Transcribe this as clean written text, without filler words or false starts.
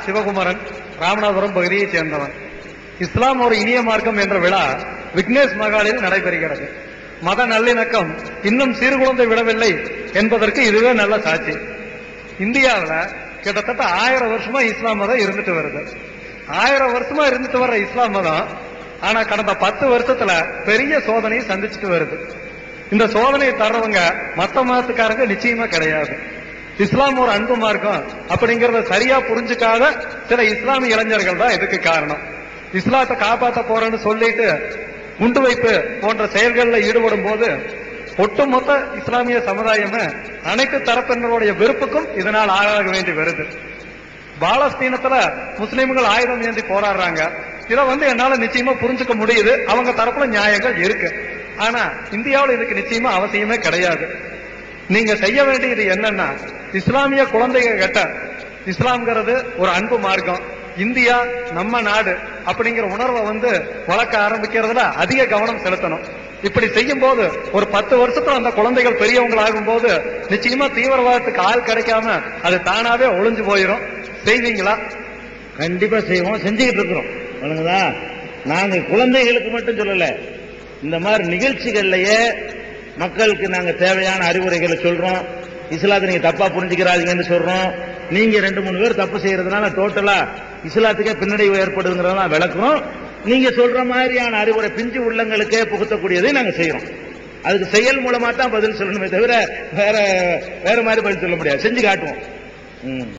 சிவகுமரன், ராமநாதபுரம் பகுதியைச் சேர்ந்தவன். இஸ்லாம் ஒரு இனிய மார்க்கம் என்ற விழா விக்னேஷ் மகாலில் நடைபெறுகிறது. மத நல்லிணக்கம் இன்னும் சீர்குலைந்து விடவில்லை என்பதற்கு இதுவே நல்ல சாட்சி. இந்தியாவில் கிட்டத்தட்ட 1000 வருஷமா இஸ்லாம் மதம் இருந்துட்டு வருது. 1000 வருஷமா இருந்துட்டு வர்ற இஸ்லாம் மதம் ஆனா கடந்த 10 வருஷத்துல பெரிய சோதனையை சந்திச்சுட்டு வருது. இந்த சோதனையை தர்றவங்க மத்த மதத்துக்காரங்க நிச்சயமா கிடையாது. இஸ்லாம் ஒரு அன்பு மார்க்கம் அப்படிங்கறத சரியா புரிஞ்சுக்காத சில இஸ்லாமிய இளைஞர்கள் தான் இதுக்கு காரணம். இஸ்லாத்தை காப்பாற்ற போறேன்னு சொல்லிட்டு குண்டு வைப்பு போன்ற செயல்களில் ஈடுபடும் போது ஒட்டுமொத்த இஸ்லாமிய சமுதாயமே அனைத்து தரப்பினருடைய வெறுப்புக்கும் இதனால் ஆளாக வேண்டி வருது. பாலஸ்தீனத்துல முஸ்லிம்கள் ஆயுதம் ஏந்தி போராடுறாங்க. இதை என்னால நிச்சயமா புரிஞ்சுக்க முடியுது. அவங்க தரப்புல நியாயங்கள் இருக்கு. ஆனா இந்தியாவில் இதுக்கு நிச்சயமா அவசியமே கிடையாது. நீங்க செய்ய வேண்டியது என்னன்னா, இஸ்லாமிய குழந்தைங்க கிட்ட இஸ்லாம்ங்கிறது ஒரு அன்பு மார்க்கம், இந்தியா நம்ம நாடு அப்படிங்கிற உணர்வை வளர்க்க ஆரம்பிக்கிறதுல அதிக கவனம் செலுத்தணும். இப்படி செய்யும் போது ஒரு 10 வருஷத்துல அந்த குழந்தைகள் பெரியவங்களாகும் போது நிச்சயமா தீவிரவாதத்துக்கு ஆள் கிடைக்காம அது தானாவே ஒளிஞ்சு போயிடும். செய்வீங்களா? கண்டிப்பா செய்வோம், செஞ்சுக்கிட்டு இருக்கிறோம். நாங்க குழந்தைகளுக்கு மட்டும் சொல்லல, இந்த மாதிரி நிகழ்ச்சிகள்லயே மக்களுக்கு நாங்க தேவையான அறிவுரைகளை சொல்றோம். இஸ்லாத்தை நீங்க தப்பா புரிஞ்சுக்கிறாங்கன்னு சொல்றோம். நீங்க 2-3 பேர் தப்பு செய்யறதுனால டோட்டலா இஸ்லாத்துக்கே பின்னடைவு ஏற்படுதுங்கிறதெல்லாம் விளக்குறோம். நீங்க சொல்ற மாதிரியான அறிவுரை பிஞ்சு உள்ளங்களுக்கே புகுத்தக்கூடியதை நாங்க செய்யறோம். அதுக்கு செயல் மூலமா தான் பதில் சொல்லணுமே தவிர வேற மாதிரி பதில் சொல்ல முடியாது. செஞ்சு காட்டுவோம்.